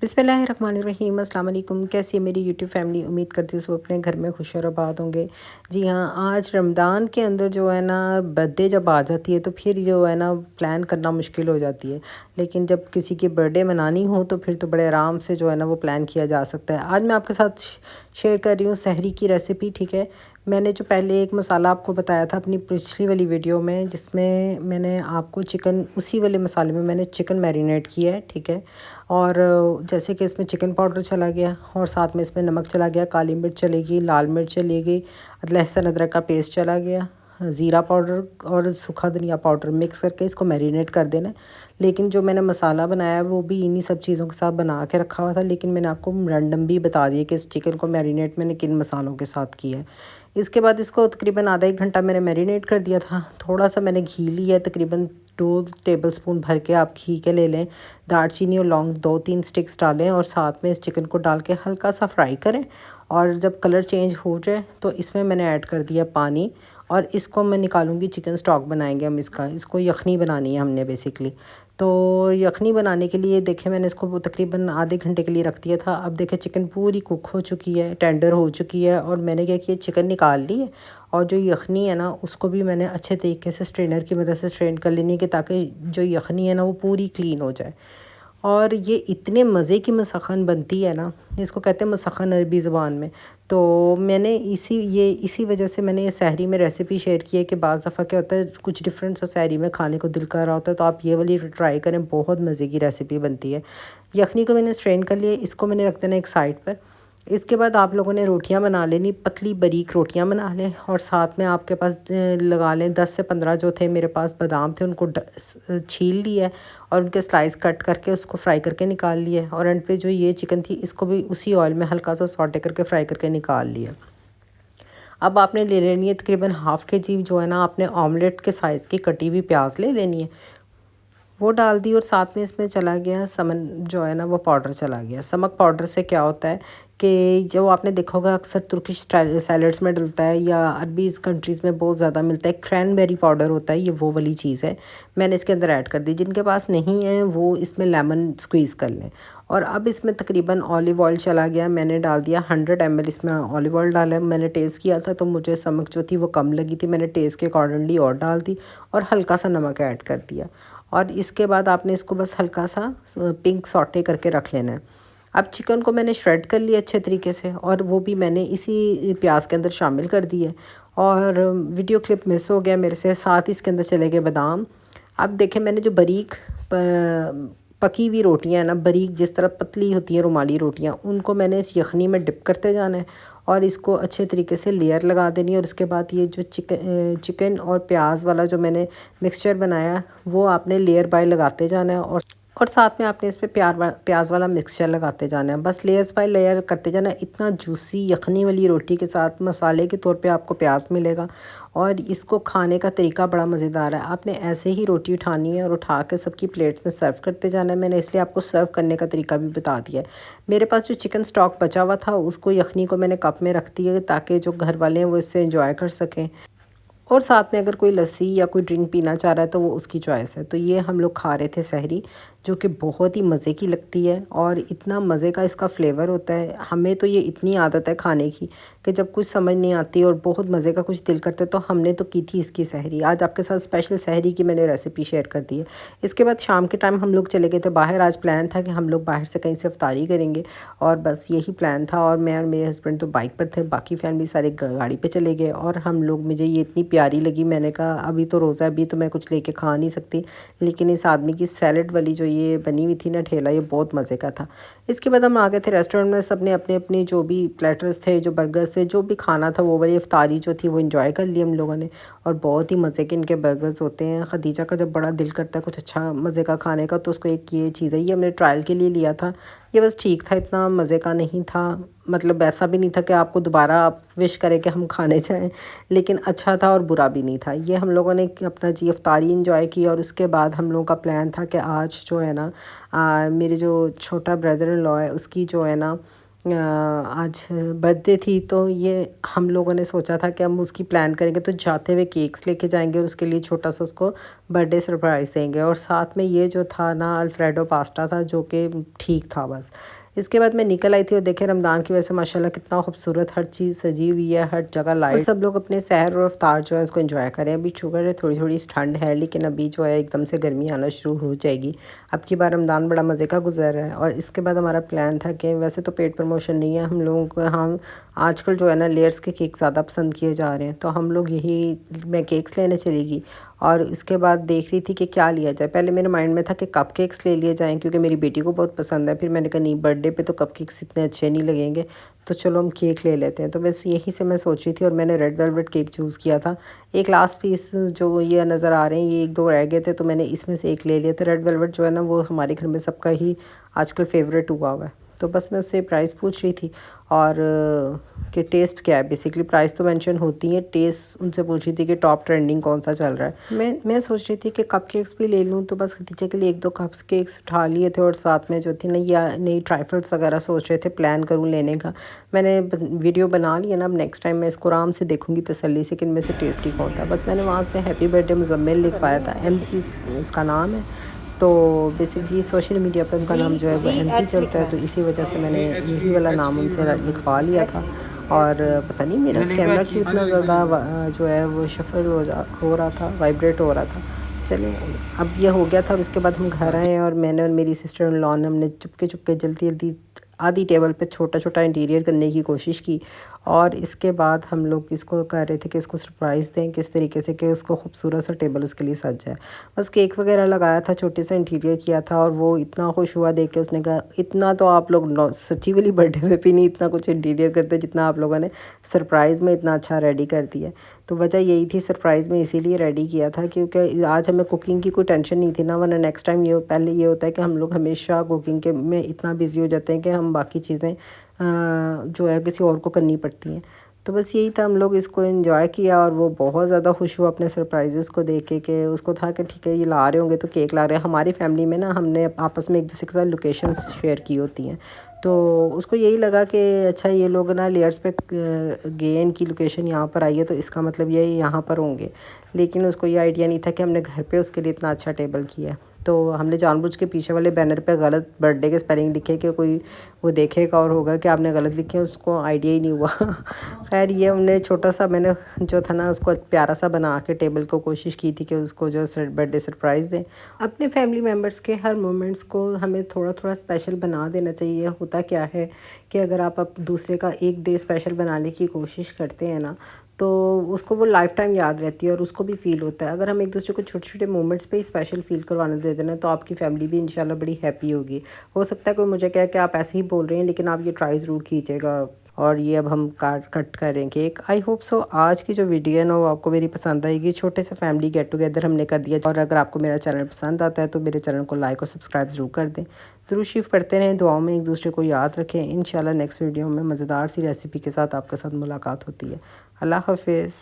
बिस्मिल्लाहिर्रहमानिर्रहीम अस्सलाम वालेकुम। कैसी है मेरी यूट्यूब फैमिली? उम्मीद करती हूँ सब अपने घर में खुश और आबाद होंगे। जी हाँ, आज रमज़ान के अंदर जो है ना बर्थडे जब आ जाती है तो फिर जो है ना प्लान करना मुश्किल हो जाती है। लेकिन जब किसी की बर्थडे मनानी हो तो फिर तो बड़े आराम से जो है ना वो प्लान किया जा सकता है। आज मैं आपके साथ शेयर कर रही हूँ सहरी की रेसिपी, ठीक है। मैंने जो पहले एक मसाला आपको बताया था अपनी पिछली वाली वीडियो में, जिसमें मैंने आपको चिकन, उसी वाले मसाले में मैंने चिकन मैरिनेट किया है, ठीक है। और जैसे कि इसमें चिकन पाउडर चला गया और साथ में इसमें नमक चला गया, काली मिर्च चलेगी, लाल मिर्च चलेगी, लहसुन अदरक का पेस्ट चला गया, ज़ीरा पाउडर और सूखा धनिया पाउडर मिक्स करके इसको मैरिनेट कर देना है। लेकिन जो मैंने मसाला बनाया है वो भी इन्हीं सब चीज़ों के साथ बना के रखा हुआ था, लेकिन मैंने आपको रैंडम भी बता दिया कि इस चिकन को मैरिनेट मैंने किन मसालों के साथ किया है। इसके बाद इसको तकरीबन आधा 1 घंटा मैंने मैरिनेट कर दिया था। थोड़ा सा मैंने घी लिया है, तकरीबन 2 टेबलस्पून भर के आप घी के ले लें। दालचीनी और लौंग 2-3 स्टिक्स डालें और साथ में इस चिकन को डाल के हल्का सा फ्राई करें। और जब कलर चेंज हो जाए तो इसमें मैंने ऐड कर दिया पानी, और इसको मैं निकालूंगी। चिकन स्टॉक बनाएंगे हम इसको यखनी बनानी है हमने बेसिकली। तो यखनी बनाने के लिए देखें मैंने इसको वो तकरीबन आधे घंटे के लिए रख दिया था। अब देखें चिकन पूरी कुक हो चुकी है, टेंडर हो चुकी है, और मैंने क्या किया, चिकन निकाल ली है। और जो यखनी है ना उसको भी मैंने अच्छे तरीके से स्ट्रेनर की मदद से स्ट्रेन कर लेनी है, कि ताकि जो यखनी है ना वो पूरी क्लीन हो जाए। और ये इतने मज़े की मसखन बनती है ना, इसको कहते हैं मसखन अरबी ज़ुबान में। तो मैंने इसी वजह से मैंने ये सहरी में रेसिपी शेयर की है कि बाज़ दफ़ा क्या होता है कुछ डिफरेंट सा सहरी में खाने को दिल कर रहा होता है, तो आप ये वाली ट्राई करें, बहुत मज़े की रेसिपी बनती है। यखनी को मैंने स्ट्रेन कर लिया, इसको मैंने रख देना एक साइड पर। इसके बाद आप लोगों ने रोटियां बना लेनी, पतली बारीक रोटियां बना लें, और साथ में आपके पास लगा लें 10 से 15 जो थे मेरे पास बादाम थे, उनको छील लिया और उनके स्लाइस कट करके उसको फ्राई करके निकाल लिया। और एंड पे जो ये चिकन थी इसको भी उसी ऑयल में हल्का सा सौटे करके फ्राई करके निकाल लिया। अब आपने ले लेनी है तकरीबन हाफ़ केजी जो है ना, आपने ऑमलेट के साइज़ की कटी हुई प्याज ले लेनी है, वो डाल दी। और साथ में इसमें चला गया समन, जो है ना वो पाउडर चला गया। समक पाउडर से क्या होता है कि जो आपने देखा होगा अक्सर तुर्किश सैलड्स में डलता है, या अरबीज़ कंट्रीज़ में बहुत ज़्यादा मिलता है, क्रैनबेरी पाउडर होता है, ये वो वाली चीज़ है। मैंने इसके अंदर ऐड कर दी। जिनके पास नहीं है वो इसमें लेमन स्क्वीज़ कर लें। और अब इसमें तकरीबन ऑलिव ऑयल चला गया, मैंने डाल दिया 100 ml इसमें ऑलिव ऑयल डाला है। मैंने टेस्ट किया था तो मुझे समक जो थी वो कम लगी थी, मैंने टेस्ट के अकॉर्डिंगली और डाल दी, और हल्का सा नमक ऐड कर दिया। और इसके बाद आपने इसको बस हल्का सा पिंक सॉटे करके रख लेना है। अब चिकन को मैंने श्रेड कर लिया अच्छे तरीके से, और वो भी मैंने इसी प्याज के अंदर शामिल कर दिए। और वीडियो क्लिप मिस हो गया मेरे से, साथ ही इसके अंदर चले गए बादाम। अब देखें मैंने जो बारीक पकी हुई रोटियां हैं ना, बारीक जिस तरह पतली होती हैं रुमाली रोटियां, उनको मैंने इस यखनी में डिप करते जाना है और इसको अच्छे तरीके से लेयर लगा देनी है। और उसके बाद ये जो चिकन और प्याज वाला जो मैंने मिक्सचर बनाया वो आपने लेयर बाय लगाते जाना है, और साथ में आपने इस पे प्याज वाला मिक्सचर लगाते जाना है। बस लेयर्स बाय लेयर करते जाना है। इतना जूसी यखनी वाली रोटी के साथ मसाले के तौर पे आपको प्याज मिलेगा, और इसको खाने का तरीका बड़ा मज़ेदार है। आपने ऐसे ही रोटी उठानी है और उठा के सबकी प्लेट्स में सर्व करते जाना है। मैंने इसलिए आपको सर्व करने का तरीका भी बता दिया है। मेरे पास जो चिकन स्टॉक बचा हुआ था उसको, यखनी को मैंने कप में रख दिया, ताकि जो घर वाले हैं वो इससे एंजॉय कर सकें। और साथ में अगर कोई लस्सी या कोई ड्रिंक पीना चाह रहा है तो वो उसकी चॉइस है। तो ये हम लोग खा रहे थे सहरी, जो कि बहुत ही मज़े की लगती है, और इतना मज़े का इसका फ्लेवर होता है। हमें तो ये इतनी आदत है खाने की कि जब कुछ समझ नहीं आती और बहुत मज़े का कुछ दिल करता है तो हमने तो की थी इसकी सहरी। आज आपके साथ स्पेशल सहरी की मैंने रेसिपी शेयर कर दी है। इसके बाद शाम के टाइम हम लोग चले गए थे बाहर। आज प्लान था कि हम लोग बाहर से कहीं से इफ्तारी करेंगे, और बस यही प्लान था। और मैं और मेरे हस्बैंड तो बाइक पर थे, बाकी फैमिली सारे गाड़ी पे चले गए। और हम लोग, मुझे ये इतनी प्यारी लगी, मैंने कहा अभी तो रोज़ा, अभी तो मैं कुछ लेके खा नहीं सकती, लेकिन इस आदमी की सैलड वाली जो ये बनी हुई थी ना ठेला, ये बहुत मज़े का था। इसके बाद हम आ गए थे रेस्टोरेंट में। सब ने अपने अपने जो भी प्लेटर्स थे, जो बर्गर्स थे, जो भी खाना था, वो वाली इफ्तारी जो थी वो इन्जॉय कर ली हम लोगों ने। और बहुत ही मज़े के इनके बर्गर्स होते हैं। खदीजा का जब बड़ा दिल करता है कुछ अच्छा मज़े का खाने का, तो उसको एक ये चीज़ है, ये हमने ट्रायल के लिए लिया था। ये बस ठीक था, इतना मज़े का नहीं था। मतलब ऐसा भी नहीं था कि आपको दोबारा आप विश करें कि हम खाने जाएं, लेकिन अच्छा था और बुरा भी नहीं था। ये हम लोगों ने अपना जी इफ्तारी इंजॉय की। और उसके बाद हम लोगों का प्लान था कि आज जो है ना मेरे जो छोटा ब्रदर इन लॉ है उसकी जो है ना आज बर्थडे थी तो ये हम लोगों ने सोचा था कि हम उसकी प्लान करेंगे तो जाते हुए केक्स लेके जाएंगे और उसके लिए छोटा सा उसको बर्थडे सरप्राइज़ देंगे। और साथ में ये जो था ना अल्फ्रेडो पास्ता था जो कि ठीक था बस। इसके बाद मैं निकल आई थी और देखे रमज़ान की वजह से माशाल्लाह कितना खूबसूरत हर चीज़ सजी हुई है, हर जगह लाइट, और सब लोग अपने सहर और अफ्तार जो है उसको एंजॉय करें। अभी शुगर है थोड़ी थोड़ी ठंड है, लेकिन अभी जो है एकदम से गर्मी आना शुरू हो जाएगी। अब की बार रमज़ान बड़ा मज़े का गुजर रहा है। और इसके बाद हमारा प्लान था कि वैसे तो पेड प्रमोशन नहीं है हम लोगों को, हम आजकल जो है ना लेयर्स के केक ज़्यादा पसंद किए जा रहे हैं, तो हम लोग यही मैं केक्स लेने चलेगी। और इसके बाद देख रही थी कि क्या लिया जाए। पहले मेरे माइंड में था कि कप केक्स ले लिए जाएँ क्योंकि मेरी बेटी को बहुत पसंद है। फिर मैंने कहा नहीं, बर्थडे पे तो कप केक्स इतने अच्छे नहीं लगेंगे, तो चलो हम केक ले लेते हैं। तो बस यहीं से मैं सोच रही थी और मैंने रेड वेलवेट केक चूज़ किया था। एक लास्ट पीस जो ये नज़र आ रहे हैं, ये 1-2 रह गए थे, तो मैंने इसमें से एक ले लिया था। रेड वेलवेट जो है ना वो हमारे घर में सबका ही आजकल फ़ेवरेट हुआ हुआ है। तो बस मैं उससे प्राइस पूछ रही थी और कि टेस्ट क्या है। बेसिकली प्राइस तो मेंशन होती है, टेस्ट उनसे पूछ रही थी कि टॉप ट्रेंडिंग कौन सा चल रहा है। मैं सोच रही थी कि कप केक्स भी ले लूँ, तो बस खदीजा के लिए 1-2 कप केक्स उठा लिए थे और साथ में जो थी ना या नई ट्राइफल्स वगैरह सोच रहे थे प्लान करूँ लेने का। मैंने वीडियो बना लिया ना, अब नेक्स्ट टाइम मैं इसको आराम से देखूँगी तसल्ली से कि इनमें से टेस्टी कौन था। बस मैंने वहाँ से हैप्पी बर्थडे मुज़म्मिल लिखवाया था, MC उसका नाम है। तो बेसिकली सोशल मीडिया पर उनका नाम जो है वो MC चलता है, तो इसी वजह से मैंने यही वाला नाम उनसे लिखवा लिया था। और पता नहीं मेरा कैमरा क्यों इतना ज़्यादा जो है वो शफल हो रहा था, वाइब्रेट हो रहा था। चलिए अब ये हो गया था। और उसके बाद हम घर आए और मैंने और मेरी सिस्टर इन लॉ ने हमने चुपके चुपके जल्दी जल्दी आधी टेबल पे छोटा छोटा इंटीरियर करने की कोशिश की। और इसके बाद हम लोग इसको कर रहे थे कि इसको सरप्राइज़ दें किस तरीके से कि उसको खूबसूरत सा टेबल उसके लिए सज जाए। बस केक वगैरह लगाया था, छोटे सा इंटीरियर किया था और वो इतना खुश हुआ देख के। उसने कहा इतना तो आप लोग सच्ची वाली बर्थडे में भी नहीं इतना कुछ इंटीरियर करते जितना आप लोगों ने सरप्राइज़ में इतना अच्छा रेडी कर दिया। तो वजह यही थी, सरप्राइज़ में इसीलिए रेडी किया था क्योंकि आज हमें कुकिंग की कोई टेंशन नहीं थी ना, वरना नेक्स्ट टाइम ये पहले ये होता है कि हम लोग हमेशा कुकिंग के में इतना बिज़ी हो जाते हैं कि हम बाकी चीज़ें जो है किसी और को करनी पड़ती हैं। तो बस यही था, हम लोग इसको एंजॉय किया और वो बहुत ज़्यादा खुश हुआ अपने सरप्राइज़ेस को देख के कि उसको था कि ठीक है ये ला रहे होंगे तो केक ला रहे हैं। हमारी फैमिली में ना हमने आपस में एक दूसरे के साथ लोकेशंस शेयर की होती हैं, तो उसको यही लगा कि अच्छा ये लोग ना लेयर्स पे गए, इनकी लोकेशन यहाँ पर आई है तो इसका मतलब ये यहाँ पर होंगे। लेकिन उसको ये आइडिया नहीं था कि हमने घर पे उसके लिए इतना अच्छा टेबल किया है। तो हमने जानबूझ के पीछे वाले बैनर पे गलत बर्थडे के स्पेलिंग लिखे कि कोई वो देखेगा और होगा कि आपने गलत लिखे, उसको आइडिया ही नहीं हुआ। खैर ये हमने छोटा सा मैंने जो था ना उसको प्यारा सा बना के टेबल को कोशिश की थी कि उसको जो बर्थडे सरप्राइज़ दें। अपने फैमिली मेम्बर्स के हर मोमेंट्स को हमें थोड़ा थोड़ा स्पेशल बना देना चाहिए। होता क्या है कि अगर आप दूसरे का एक डे स्पेशल बनाने की कोशिश करते हैं ना, तो उसको वो लाइफ टाइम याद रहती है और उसको भी फ़ील होता है। अगर हम एक दूसरे को छोटे छोटे मोमेंट्स पे ही स्पेशल फ़ील करवाने दे देना, तो आपकी फैमिली भी इंशाल्लाह बड़ी हैप्पी होगी। हो सकता है कोई मुझे कहे कि आप ऐसे ही बोल रहे हैं, लेकिन आप ये ट्राई ज़रूर कीजिएगा। और ये अब हम कट करेंगे एक, आई होप सो आज की जो वीडियो है ना वो आपको मेरी पसंद आएगी। छोटे से फैमिली गेट टुगेदर हमने कर दिया। और अगर आपको मेरा चैनल पसंद आता है तो मेरे चैनल को लाइक और सब्सक्राइब ज़रूर कर दें। दुरूद शरीफ पढ़ते रहें, दुआओं में एक दूसरे को याद रखें। इंशाल्लाह नेक्स्ट वीडियो में मज़ेदार सी रेसिपी के साथ आपके साथ मुलाकात होती है। अल्लाह हाफिज़।